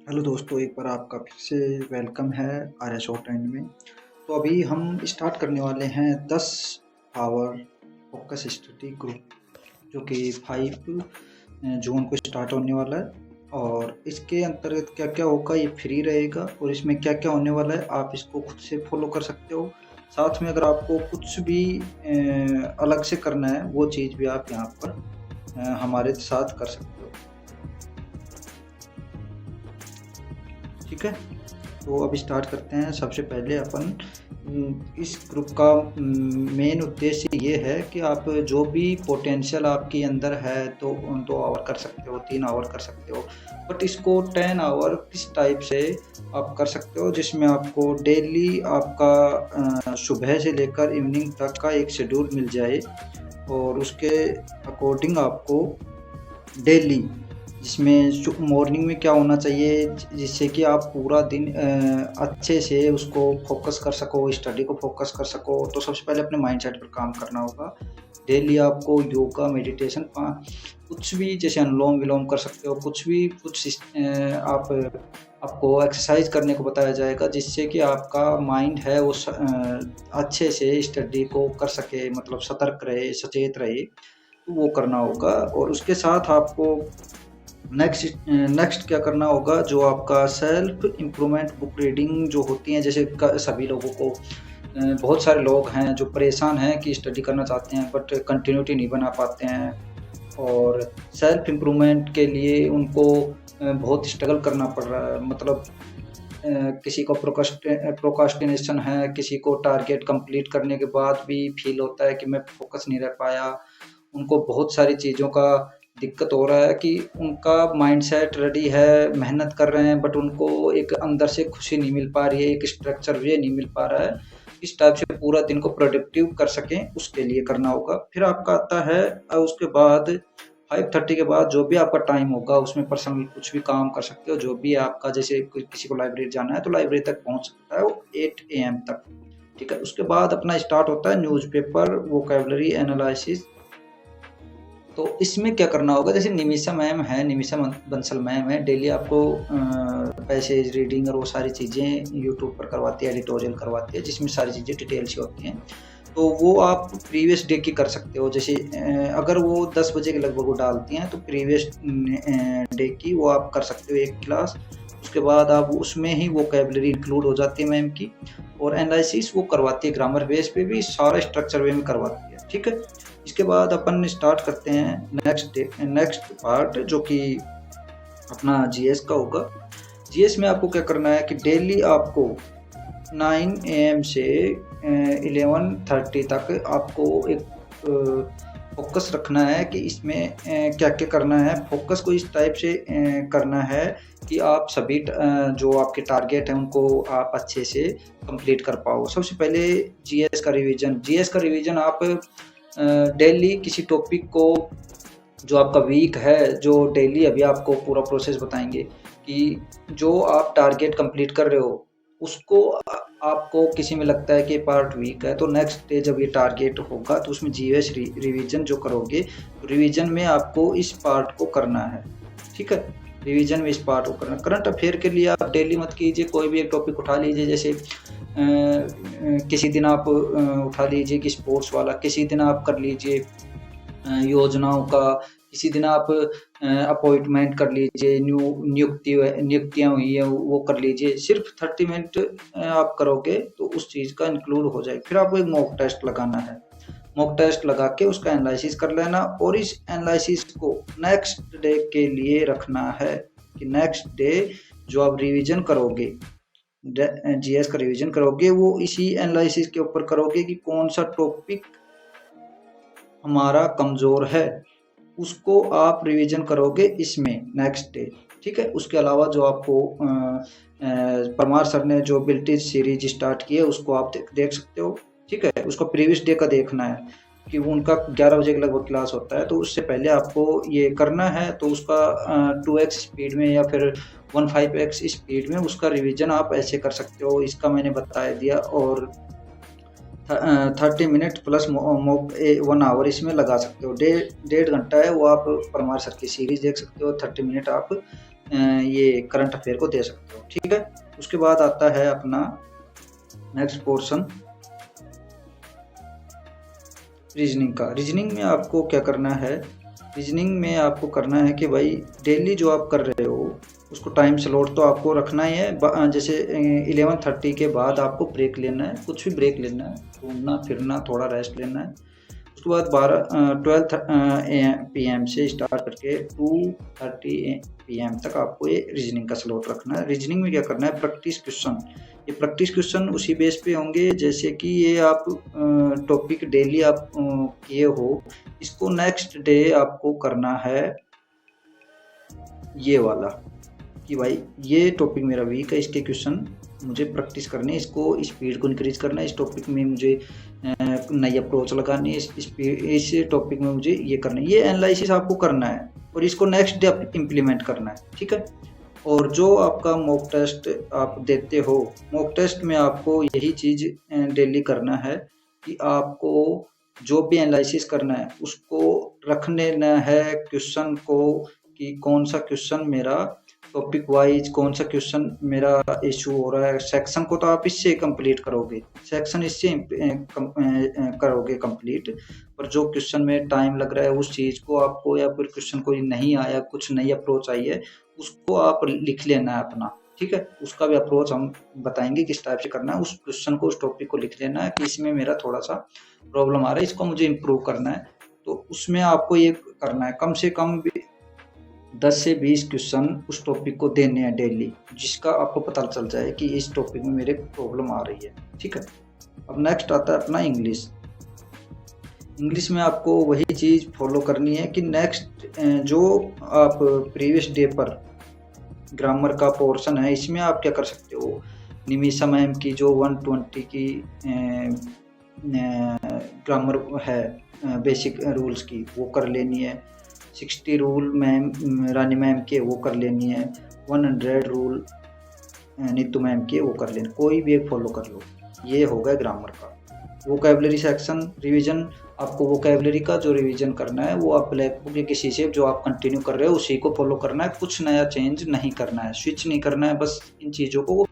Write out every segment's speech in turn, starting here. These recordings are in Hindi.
हेलो दोस्तों, एक बार आपका फिर से वेलकम है आर्या शॉर्ट हैंड में। तो अभी हम स्टार्ट करने वाले हैं 10 आवर फोकस स्टडी ग्रुप, जो कि 5 जून को स्टार्ट होने वाला है। और इसके अंतर्गत क्या क्या होगा, ये फ्री रहेगा और इसमें क्या क्या होने वाला है आप इसको खुद से फॉलो कर सकते हो। साथ में अगर आपको कुछ भी अलग से करना है, वो चीज़ भी आप यहाँ पर हमारे साथ कर सकते हो। ठीक है, तो अब स्टार्ट करते हैं। सबसे पहले अपन इस ग्रुप का मेन उद्देश्य ये है कि आप जो भी पोटेंशियल आपके अंदर है तो 2 आवर कर सकते हो, 3 आवर कर सकते हो, बट इसको 10 आवर किस टाइप से आप कर सकते हो, जिसमें आपको डेली आपका सुबह से लेकर इवनिंग तक का एक शेड्यूल मिल जाए और उसके अकॉर्डिंग आपको डेली जिसमें मॉर्निंग में क्या होना चाहिए, जिससे कि आप पूरा दिन अच्छे से उसको फोकस कर सको, स्टडी को फोकस कर सको। तो सबसे पहले अपने माइंडसेट पर काम करना होगा। डेली आपको योगा, मेडिटेशन, कुछ भी, जैसे अनुलोम विलोम कर सकते हो, कुछ भी, आप आपको एक्सरसाइज करने को बताया जाएगा, जिससे कि आपका माइंड है वो अच्छे से स्टडी को कर सके, मतलब सतर्क रहे, सचेत रहे। तो वो करना होगा। और उसके साथ आपको नेक्स्ट क्या करना होगा, जो आपका सेल्फ इम्प्रूवमेंट बुक रीडिंग जो होती हैं, जैसे सभी लोगों को बहुत सारे लोग हैं जो परेशान हैं कि स्टडी करना चाहते हैं बट कंटिन्यूटी नहीं बना पाते हैं, और सेल्फ इम्प्रूवमेंट के लिए उनको बहुत स्ट्रगल करना पड़ रहा है। मतलब किसी को प्रोकास्टिनेशन है, किसी को टारगेट कंप्लीट करने के बाद भी फील होता है कि मैं फोकस नहीं रह पाया। उनको बहुत सारी चीज़ों का दिक्कत हो रहा है कि उनका माइंडसेट रेडी है, मेहनत कर रहे हैं, बट उनको एक अंदर से खुशी नहीं मिल पा रही है, एक स्ट्रक्चर वे नहीं मिल पा रहा है। इस टाइप से पूरा दिन को प्रोडक्टिव कर सकें, उसके लिए करना होगा। फिर आपका आता है उसके बाद 5:30 के बाद जो भी आपका टाइम होगा उसमें पर्सनल कुछ भी काम कर सकते हो, जो भी आपका, जैसे किसी को लाइब्रेरी जाना है तो लाइब्रेरी तक पहुंच सकता है वो 8 AM तक। ठीक है, उसके बाद अपना स्टार्ट होता है न्यूज़पेपर वोकैबुलरी एनालिसिस। तो इसमें क्या करना होगा, जैसे निमिषा मैम है, निमिषा बंसल मैम है, डेली आपको पैसेज रीडिंग और वो सारी चीज़ें यूट्यूब पर करवाती है, एडिटोरियल करवाती है, जिसमें सारी चीज़ें डिटेल से होती हैं। तो वो आप प्रीवियस डे की कर सकते हो। जैसे अगर वो 10 बजे के लगभग वो डालती हैं, तो प्रीवियस डे की वो आप कर सकते हो एक क्लास। उसके बाद आप उसमें ही वोकैबुलरी इंक्लूड हो जाती है मैम की, और एनालिसिस वो करवाती है, ग्रामर बेस पे भी सारा स्ट्रक्चर वे में करवाती है। ठीक है, इसके बाद अपन स्टार्ट करते हैं नेक्स्ट पार्ट, जो कि अपना जीएस का होगा। जीएस में आपको क्या करना है कि डेली आपको 9 AM से 11:30 तक आपको एक फोकस रखना है कि इसमें क्या क्या करना है। फोकस को इस टाइप से करना है कि आप सभी जो आपके टारगेट हैं उनको आप अच्छे से कंप्लीट कर पाओ। सबसे पहले जीएस का रिवीजन आप डेली किसी टॉपिक को, जो आपका वीक है, जो डेली अभी आपको पूरा प्रोसेस बताएंगे कि जो आप टारगेट कंप्लीट कर रहे हो उसको आपको किसी में लगता है कि पार्ट वीक है, तो नेक्स्ट डे जब ये टारगेट होगा तो उसमें जीएस रिवीजन जो करोगे, तो रिवीजन में आपको इस पार्ट को करना है। ठीक है, रिवीजन में इस पार्ट को करना। करंट अफेयर के लिए आप डेली मत कीजिए, कोई भी एक टॉपिक उठा लीजिए। जैसे किसी दिन आप उठा लीजिए कि स्पोर्ट्स वाला, किसी दिन आप कर लीजिए योजनाओं का, किसी दिन आप अपॉइंटमेंट कर लीजिए, नियुक्तियां हुई है वो कर लीजिए। सिर्फ 30 मिनट आप करोगे तो उस चीज़ का इंक्लूड हो जाएगा। फिर आपको एक मॉक टेस्ट लगाना है, मॉक टेस्ट लगा के उसका एनालिसिस कर लेना, और इस एनालिसिस को नेक्स्ट डे के लिए रखना है कि नेक्स्ट डे जो आप रिवीजन करोगे, जीएस का रिवीजन करोगे, वो इसी एनालिसिस के ऊपर करोगे कि कौन सा टॉपिक हमारा कमज़ोर है, उसको आप रिवीजन करोगे इसमें नेक्स्ट डे। ठीक है, उसके अलावा जो आपको परमार सर ने जो बिल्टी सीरीज स्टार्ट की है उसको आप देख सकते हो। ठीक है, उसको प्रीवियस डे का देखना है कि उनका 11 बजे के लगभग क्लास होता है, तो उससे पहले आपको ये करना है। तो उसका 2x स्पीड में या फिर 15x स्पीड में उसका रिवीजन आप ऐसे कर सकते हो, इसका मैंने बता दिया। और 30 मिनट प्लस 1 आवर इसमें लगा सकते हो। 1.5 घंटा है वो, आप परमार सर की सीरीज देख सकते हो, 30 मिनट आप ये करंट अफेयर को दे सकते हो। ठीक है, उसके बाद आता है अपना नेक्स्ट पोर्शन रीजनिंग का। रीजनिंग में आपको क्या करना है, रीजनिंग में आपको करना है कि भाई डेली जो आप कर रहे हो उसको टाइम स्लॉट तो आपको रखना ही है। जैसे 11:30 के बाद आपको ब्रेक लेना है, कुछ भी ब्रेक लेना है, घूमना फिरना, थोड़ा रेस्ट लेना है। उसके बाद 12 PM से स्टार्ट करके 2:30 PM तक आपको ये रीजनिंग का स्लॉट रखना है। रीजनिंग में क्या करना है, प्रैक्टिस क्वेश्चन। ये प्रैक्टिस क्वेश्चन उसी बेस पे होंगे जैसे कि ये आप टॉपिक डेली आप किए हो, इसको नेक्स्ट डे आपको करना है ये वाला कि भाई ये टॉपिक मेरा वीक है, इसके क्वेश्चन मुझे प्रैक्टिस करनी है, इसको स्पीड को इंक्रीज करना है, इस टॉपिक में मुझे नई अप्रोच लगानी है, इस टॉपिक में मुझे ये करना है। ये एनालिसिस आपको करना है और इसको नेक्स्ट डे इम्प्लीमेंट करना है। ठीक है, और जो आपका मॉक टेस्ट आप देते हो, मॉक टेस्ट में आपको यही चीज़ डेली करना है कि आपको जो भी एनालिसिस करना है उसको रखने न है क्वेश्चन को कि कौन सा क्वेश्चन मेरा टॉपिक वाइज, कौन सा क्वेश्चन मेरा इशू हो रहा है। सेक्शन को तो आप इससे कंप्लीट करोगे, सेक्शन इससे करोगे कंप्लीट, पर जो क्वेश्चन में टाइम लग रहा है उस चीज़ को आपको, या फिर क्वेश्चन कोई नहीं आया, कुछ नई अप्रोच आई है, उसको आप लिख लेना है अपना। ठीक है, उसका भी अप्रोच हम बताएंगे किस टाइप से करना है। उस क्वेश्चन को, उस टॉपिक को लिख लेना है कि इसमें मेरा थोड़ा सा प्रॉब्लम आ रहा है, इसको मुझे इम्प्रूव करना है। तो उसमें आपको ये करना है, कम से कम 10 से 20 क्वेश्चन उस टॉपिक को देने हैं डेली, जिसका आपको पता चल जाए कि इस टॉपिक में मेरे प्रॉब्लम आ रही है। ठीक है, अब नेक्स्ट आता है अपना इंग्लिश। इंग्लिश में आपको वही चीज़ फॉलो करनी है कि नेक्स्ट जो आप प्रीवियस डे पर ग्रामर का पोर्शन है, इसमें आप क्या कर सकते हो, निमिषा मैम की जो 120 की ग्रामर है बेसिक रूल्स की, वो कर लेनी है। 60 रूल मैम रानी मैम के वो कर लेनी है। 100 रूल नीतू मैम के वो कर लेना, कोई भी एक फॉलो कर लो। ये हो गया ग्रामर का। वोकैबुलरी सेक्शन रिवीजन, आपको वोकैबुलरी का जो रिवीजन करना है वो आप ब्लैक बुक या किसी से जो आप कंटिन्यू कर रहे हो उसी को फॉलो करना है, कुछ नया चेंज नहीं करना है, स्विच नहीं करना है। बस इन चीज़ों को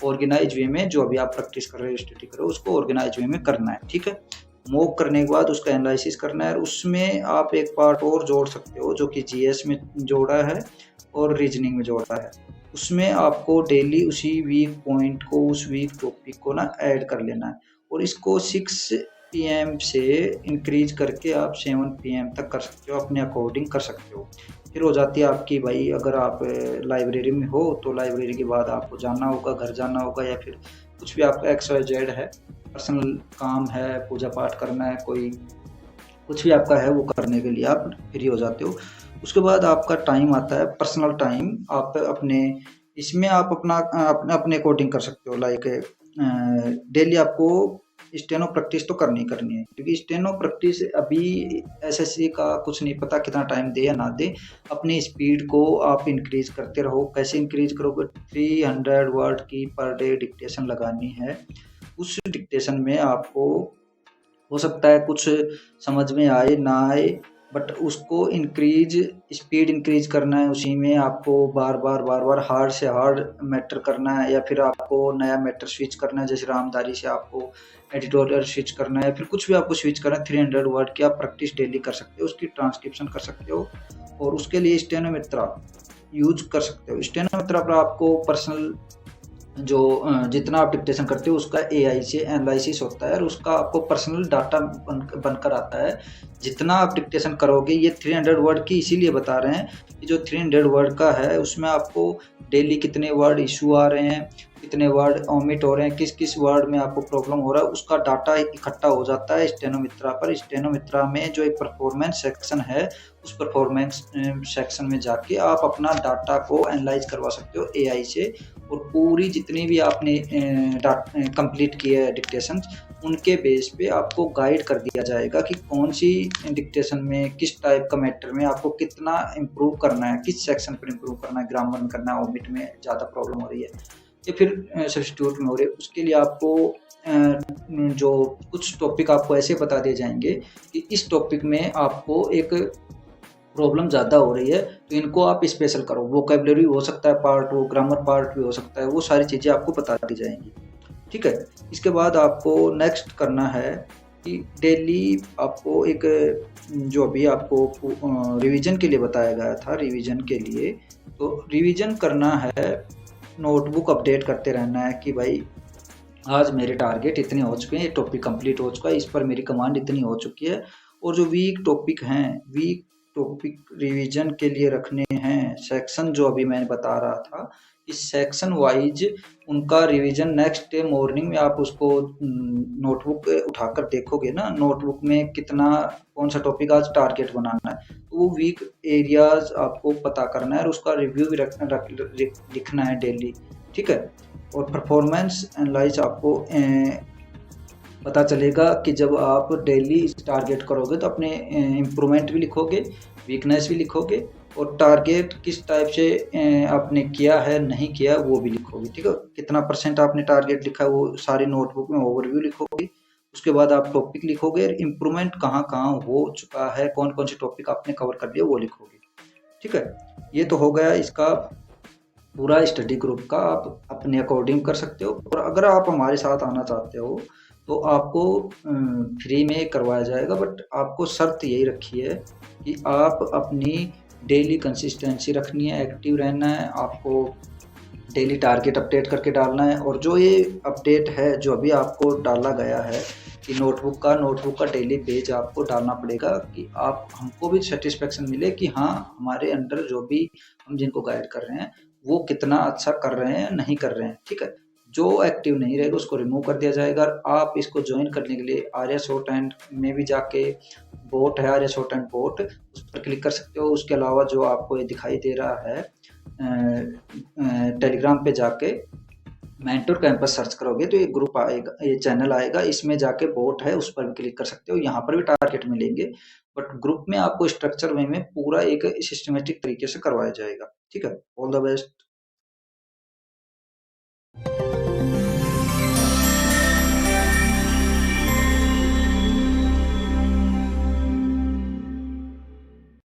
ऑर्गेनाइज वे में, जो अभी आप प्रैक्टिस कर रहे हो, स्टडी कर रहे हो, उसको ऑर्गेनाइज वे में करना है। ठीक है, मॉक करने के बाद उसका एनालिसिस करना है। उसमें आप एक पार्ट और जोड़ सकते हो जो कि जीएस में जोड़ा है और रीजनिंग में जोड़ा है। उसमें आपको डेली उसी वीक पॉइंट को, उस वीक टॉपिक को ना ऐड कर लेना है, और इसको 6 PM से इंक्रीज करके आप 7 PM तक कर सकते हो, अपने अकॉर्डिंग कर सकते हो। फिर हो जाती है आपकी भाई, अगर आप लाइब्रेरी में हो तो लाइब्रेरी के बाद आपको जाना होगा, घर जाना होगा, या फिर कुछ भी आपका XYZ है, पर्सनल काम है, पूजा पाठ करना है, कोई कुछ भी आपका है, वो करने के लिए आप फ्री हो जाते हो। उसके बाद आपका टाइम आता है पर्सनल टाइम। आप अपने इसमें आप अपने अकॉर्डिंग कर सकते हो। लाइक डेली आपको स्टेनो प्रैक्टिस तो करनी है, क्योंकि स्टेनो प्रैक्टिस अभी SSC का कुछ नहीं पता कितना टाइम दे या ना दे। अपनी स्पीड को आप इंक्रीज करते रहो। कैसे इंक्रीज करोगे, 300 वर्ड की पर डे डिक्टेशन लगानी है। उस डिक्टेशन में आपको हो सकता है कुछ समझ में आए ना आए, बट उसको स्पीड इंक्रीज करना है। उसी में आपको बार बार हार्ड से हार्ड मैटर करना है, या फिर आपको नया मैटर स्विच करना है, जैसे रामधारी से आपको एडिटोरियल स्विच करना है, फिर कुछ भी आपको स्विच करना है। 300 वर्ड की आप प्रैक्टिस डेली कर सकते हो, उसकी ट्रांसक्रिप्शन कर सकते हो, और उसके लिए स्टेनोमेट्रा यूज कर सकते हो। स्टेनोमेट्रा पर आपको पर्सनल जो जितना आप डिक्टेशन करते हो उसका AI से एनालिसिस होता है, और उसका आपको पर्सनल डाटा बनकर आता है। जितना आप डिक्टेशन करोगे, ये 300 वर्ड की इसीलिए बता रहे हैं कि जो 300 वर्ड का है उसमें आपको डेली कितने वर्ड इशू आ रहे हैं, कितने वर्ड ओमिट हो रहे हैं, किस किस वर्ड में आपको प्रॉब्लम हो रहा है, उसका डाटा इकट्ठा हो जाता है स्टेनोमित्रा पर। स्टेनोमित्रा में जो एक परफॉर्मेंस सेक्शन है, उस परफॉर्मेंस सेक्शन में जाके आप अपना डाटा को एनालाइज करवा सकते हो AI से, और पूरी जितनी भी आपने कंप्लीट किए है डिक्टेशन, उनके बेस पे आपको गाइड कर दिया जाएगा कि कौन सी डिक्टेशन में, किस टाइप का मैटर में आपको कितना इम्प्रूव करना है, किस सेक्शन पर इम्प्रूव करना है, ग्रामर में करना है, ओमिट में ज़्यादा प्रॉब्लम हो रही है, या फिर सब्स्टिट्यूट में हो रही है। उसके लिए आपको जो कुछ टॉपिक आपको ऐसे बता दिए जाएंगे कि इस टॉपिक में आपको एक प्रॉब्लम ज़्यादा हो रही है, तो इनको आप स्पेशल करो। वोकैबुलरी हो सकता है पार्ट, वो ग्रामर पार्ट भी हो सकता है, वो सारी चीज़ें आपको बता दी जाएंगी। ठीक है। इसके बाद आपको नेक्स्ट करना है कि डेली आपको एक, जो अभी आपको रिवीजन के लिए बताया गया था, रिवीजन के लिए तो रिवीजन करना है, नोटबुक अपडेट करते रहना है कि भाई आज मेरे टारगेट इतने हो चुके हैं, ये टॉपिक कंप्लीट हो चुका है, इस पर मेरी कमांड इतनी हो चुकी है, और जो वीक टॉपिक हैं, वीक टॉपिक रिवीजन के लिए रखने हैं सेक्शन, जो अभी मैंने बता रहा था, इस सेक्शन वाइज उनका रिवीजन नेक्स्ट डे मॉर्निंग में आप उसको नोटबुक उठाकर देखोगे ना, नोटबुक में कितना, कौन सा टॉपिक आज टारगेट बनाना है, तो वो वीक एरियाज आपको पता करना है और उसका रिव्यू भी लिखना है डेली। ठीक है। और परफॉर्मेंस एनालाइज आपको पता चलेगा कि जब आप डेली इस टारगेट करोगे तो अपने इम्प्रूवमेंट भी लिखोगे, वीकनेस भी लिखोगे, और टारगेट किस टाइप से आपने किया है, नहीं किया, वो भी लिखोगे। ठीक है। कितना परसेंट आपने टारगेट लिखा है वो सारी नोटबुक में ओवरव्यू लिखोगे। उसके बाद आप टॉपिक लिखोगे, इम्प्रूवमेंट कहाँ कहाँ हो चुका है, कौन कौन से टॉपिक आपने कवर कर लिया, वो लिखोगे। ठीक है। ये तो हो गया इसका पूरा स्टडी ग्रुप का, आप अपने अकॉर्डिंग कर सकते हो। और अगर आप हमारे साथ आना चाहते हो तो आपको फ्री में करवाया जाएगा, बट आपको शर्त यही रखी है कि आप अपनी डेली कंसिस्टेंसी रखनी है, एक्टिव रहना है, आपको डेली टारगेट अपडेट करके डालना है। और जो ये अपडेट है जो अभी आपको डाला गया है कि नोटबुक का डेली पेज आपको डालना पड़ेगा, कि आप हमको भी सेटिस्फेक्शन मिले कि हाँ, हमारे अंडर जो भी हम जिनको गाइड कर रहे हैं वो कितना अच्छा कर रहे हैं, नहीं कर रहे हैं। ठीक है। जो एक्टिव नहीं रहेगा उसको रिमूव कर दिया जाएगा। आप इसको ज्वाइन करने के लिए आर्या शॉर्ट हैंड में भी जाके बोट है, आर्या शॉर्ट हैंड बोट, उस पर क्लिक कर सकते हो। उसके अलावा जो आपको ये दिखाई दे रहा है टेलीग्राम पे जाके मेंटोर कैंपस सर्च करोगे तो ये ग्रुप आएगा, ये चैनल आएगा, इसमें जाके बोट है उस पर भी क्लिक कर सकते हो। यहाँ पर भी टारगेट मिलेंगे, बट ग्रुप में आपको स्ट्रक्चर वे में पूरा एक सिस्टमेटिक तरीके से करवाया जाएगा। ठीक है। All the best.